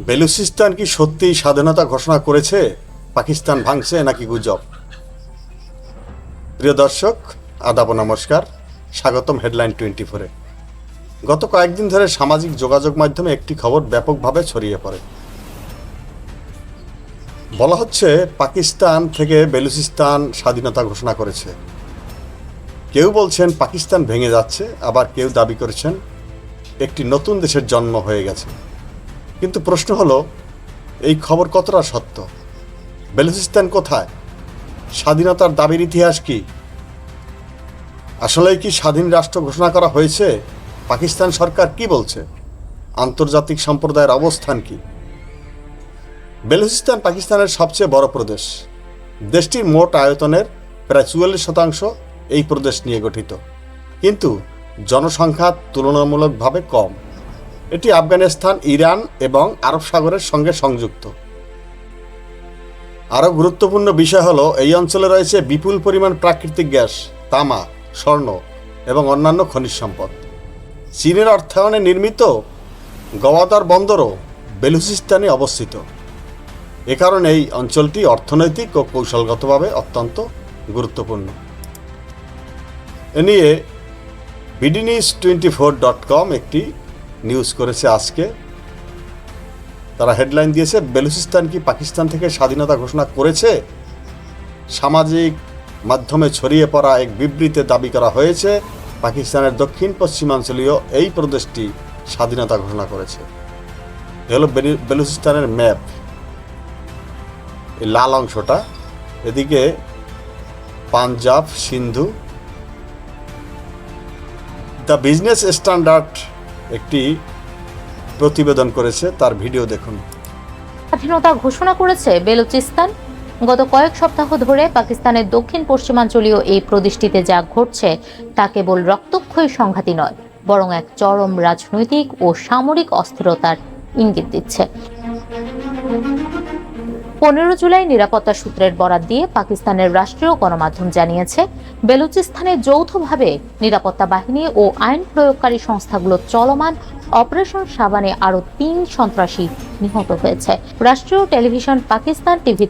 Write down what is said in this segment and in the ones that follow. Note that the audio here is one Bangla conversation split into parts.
বেলুচিস্তান কি সত্যিই স্বাধীনতা ঘোষণা করেছে? পাকিস্তান ভাঙছে নাকি গুজব? প্রিয় দর্শক, আদাব নমস্কার, স্বাগতম হেডলাইন 24-এ। গত কয়েকদিন ধরে সামাজিক যোগাযোগ মাধ্যমে একটি খবর ব্যাপকভাবে ছড়িয়ে পড়ে। বলা হচ্ছে পাকিস্তান থেকে বেলুচিস্তান স্বাধীনতা ঘোষণা করেছে। কেউ বলছেন পাকিস্তান ভেঙে যাচ্ছে, আবার কেউ দাবি করেছেন একটি নতুন দেশের জন্ম হয়ে গেছে। কিন্তু প্রশ্ন হলো, এই খবর কতটা সত্য? বেলুচিস্তান কোথায়? স্বাধীনতার দাবির ইতিহাস কি? আসলেই কি স্বাধীন রাষ্ট্র ঘোষণা করা হয়েছে? পাকিস্তান সরকার কি বলছে? আন্তর্জাতিক সম্প্রদায়ের অবস্থান কি? বেলুচিস্তান পাকিস্তানের সবচেয়ে বড় প্রদেশ। দেশটির মোট আয়তনের প্রায় 44% এই প্রদেশ নিয়ে গঠিত, কিন্তু জনসংখ্যা তুলনামূলকভাবে কম। এটি আফগানিস্তান, ইরান এবং আরব সাগরের সঙ্গে সংযুক্ত। আরও গুরুত্বপূর্ণ বিষয় হলো, এই অঞ্চলে রয়েছে বিপুল পরিমাণ প্রাকৃতিক গ্যাস, তামা, স্বর্ণ এবং অন্যান্য খনিজ সম্পদ। চীনের অর্থায়নে নির্মিত গওয়াদার বন্দরও বেলুচিস্তানে অবস্থিত। এ কারণে এই অঞ্চলটি অর্থনৈতিক ও কৌশলগতভাবে অত্যন্ত গুরুত্বপূর্ণ। এ নিয়ে bdnews24.com একটি নিউজ করেছে আজকে। তারা হেডলাইন দিয়েছে, বেলুচিস্তান কি পাকিস্তান থেকে স্বাধীনতা ঘোষণা করেছে? সামাজিক মাধ্যমে ছড়িয়ে পড়া এক বিবৃতিতে দাবি করা হয়েছে পাকিস্তানের দক্ষিণ পশ্চিমাঞ্চলীয় এই প্রদেশটি স্বাধীনতা ঘোষণা করেছে। এ হলো বেলুচিস্তানের ম্যাপ, এই লাল অংশটা। এদিকে পাঞ্জাব, সিন্ধু। দ্য বিজনেস স্ট্যান্ডার্ড একটি প্রতিবেদন করেছে, তার ভিডিও দেখুন। স্বাধীনতা ঘোষণা করেছে বেলুচিস্তান। গত কয়েক সপ্তাহ ধরে পাকিস্তানের দক্ষিণ পশ্চিমাঞ্চলীয় এই প্রদেশটিতে যা ঘটছে তা কেবল রক্তক্ষয়ী সংঘাতই নয়, বরং এক চরম রাজনৈতিক ও সামরিক অস্থিরতার ইঙ্গিত দিচ্ছে। 15 জুলাই নিরাপত্তা সূত্রের বরাত দিয়ে পাকিস্তানের রাষ্ট্রীয় গণমাধ্যম জানিয়েছে, বেলুচিস্তানে যৌথভাবে নিরাপত্তা বাহিনী ও আইন প্রয়োগকারী সংস্থাগুলোর চলমান অপারেশন সাবানে আরও 3 সন্ত্রাসী নিহত হয়েছে। রাষ্ট্রীয় টেলিভিশন পাকিস্তান টিভি।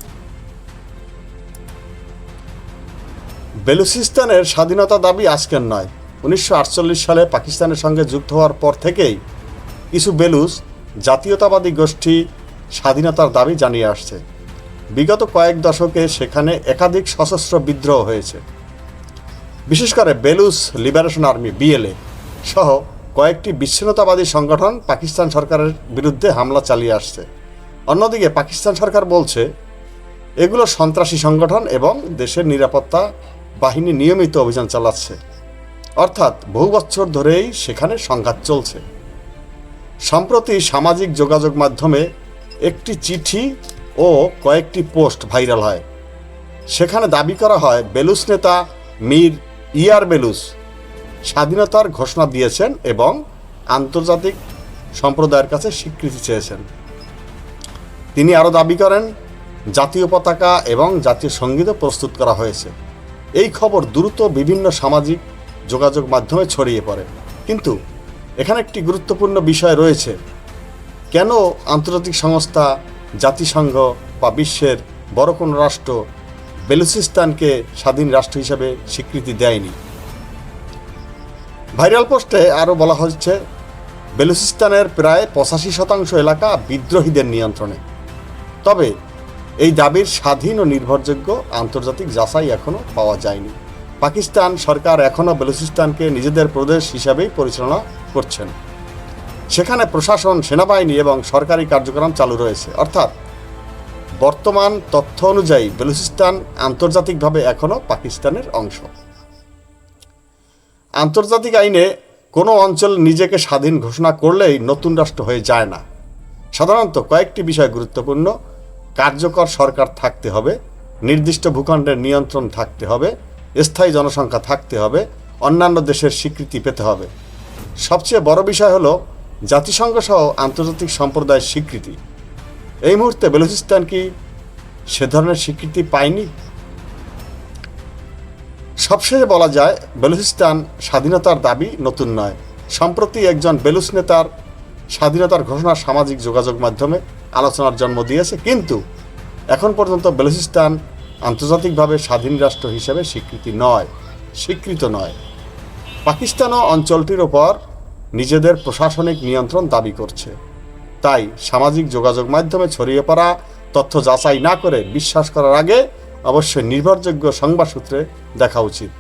বেলুচিস্তানের স্বাধীনতা দাবি আজকের নয়। 1948 সালে পাকিস্তানের সঙ্গে যুক্ত হওয়ার পর থেকেই কিছু বেলুচ জাতীয়তাবাদী গোষ্ঠী স্বাধীনতার দাবি জানিয়ে আসছে। বিগত কয়েক দশকে সেখানে একাধিক সশস্ত্র বিদ্রোহ হয়েছে। বিশেষ করে বেলুচ লিবারেশন আর্মি BLA সহ কয়েকটি বিচ্ছিন্নতাবাদী সংগঠন পাকিস্তান সরকারের বিরুদ্ধে হামলা চালিয়ে আসছে। অন্যদিকে পাকিস্তান সরকার বলছে এগুলো সন্ত্রাসী সংগঠন এবং দেশের নিরাপত্তা বাহিনী নিয়মিত অভিযান চালাচ্ছে। অর্থাৎ বহু বছর ধরেই সেখানে সংঘাত চলছে। সম্প্রতি সামাজিক যোগাযোগ মাধ্যমে একটি চিঠি ও কয়েকটি পোস্ট ভাইরাল হয়। সেখানে দাবি করা হয় বেলুচ নেতা মীর ইয়ার বেলুচ স্বাধীনতার ঘোষণা দিয়েছেন এবং আন্তর্জাতিক সম্প্রদায়ের কাছে স্বীকৃতি চেয়েছেন। তিনি আরও দাবি করেন জাতীয় পতাকা এবং জাতীয় সঙ্গীতও প্রস্তুত করা হয়েছে। এই খবর দ্রুত বিভিন্ন সামাজিক যোগাযোগ মাধ্যমে ছড়িয়ে পড়ে। কিন্তু এখানে একটি গুরুত্বপূর্ণ বিষয় রয়েছে। কেন আন্তর্জাতিক সংস্থা, জাতিসংঘ বা বিশ্বের বড় কোনো রাষ্ট্র বেলুচিস্তানকে স্বাধীন রাষ্ট্র হিসেবে স্বীকৃতি দেয়নি? ভাইরাল পোস্টে আরও বলা হচ্ছে, বেলুচিস্তানের প্রায় 85% এলাকা বিদ্রোহীদের নিয়ন্ত্রণে। তবে এই দাবির স্বাধীন ও নির্ভরযোগ্য আন্তর্জাতিক যাচাই এখনও পাওয়া যায়নি। পাকিস্তান সরকার এখনও বেলুচিস্তানকে নিজেদের প্রদেশ হিসাবেই পরিচালনা করছেন। সেখানে প্রশাসন, সেনাবাহিনী এবং সরকারি কার্যক্রম চালু রয়েছে। অর্থাৎ বর্তমান তথ্য অনুযায়ী বেলুচিস্তান আন্তর্জাতিকভাবে এখনও পাকিস্তানের অংশ। আন্তর্জাতিক আইনে কোনো অঞ্চল নিজেকে স্বাধীন ঘোষণা করলেই নতুন রাষ্ট্র হয়ে যায় না। সাধারণত কয়েকটি বিষয় গুরুত্বপূর্ণ: কার্যকর সরকার থাকতে হবে, নির্দিষ্ট ভূখণ্ডের নিয়ন্ত্রণ থাকতে হবে, স্থায়ী জনসংখ্যা থাকতে হবে, অন্যান্য দেশের স্বীকৃতি পেতে হবে। সবচেয়ে বড় বিষয় হলো জাতিসংঘ সহ আন্তর্জাতিক সম্প্রদায়ের স্বীকৃতি। এই মুহূর্তে বেলুচিস্তান কি সে ধরনের স্বীকৃতি পায়নি? সবশেষে বলা যায়, বেলুচিস্তান স্বাধীনতার দাবি নতুন নয়। সম্প্রতি একজন বেলুচ নেতার স্বাধীনতার ঘোষণা সামাজিক যোগাযোগ মাধ্যমে আলোচনার জন্ম দিয়েছে, কিন্তু এখন পর্যন্ত বেলুচিস্তান আন্তর্জাতিকভাবে স্বাধীন রাষ্ট্র হিসেবে স্বীকৃত নয়। পাকিস্তানও অঞ্চলটির ওপর নিজেদের প্রশাসনিক নিয়ন্ত্রণ দাবি করছে। তাই সামাজিক যোগাযোগ মাধ্যমে ছড়িয়ে পড়া তথ্য যাচাই না করে বিশ্বাস করার আগে অবশ্যই নির্ভরযোগ্য সংবাদ সূত্রে দেখা উচিত।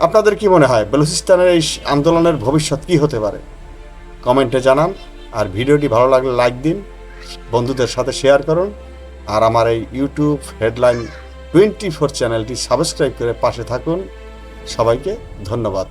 আপনাদের কি মনে হয় বেলুচিস্তানের এই আন্দোলনের ভবিষ্যৎ কি হতে পারে? কমেন্টে জানান। আর ভিডিওটি ভালো লাগলে লাইক দিন, বন্ধুদের সাথে শেয়ার করুন, আর আমার এই ইউটিউব হেডলাইন 24 চ্যানেলটি সাবস্ক্রাইব করে পাশে থাকুন। সবাইকে ধন্যবাদ।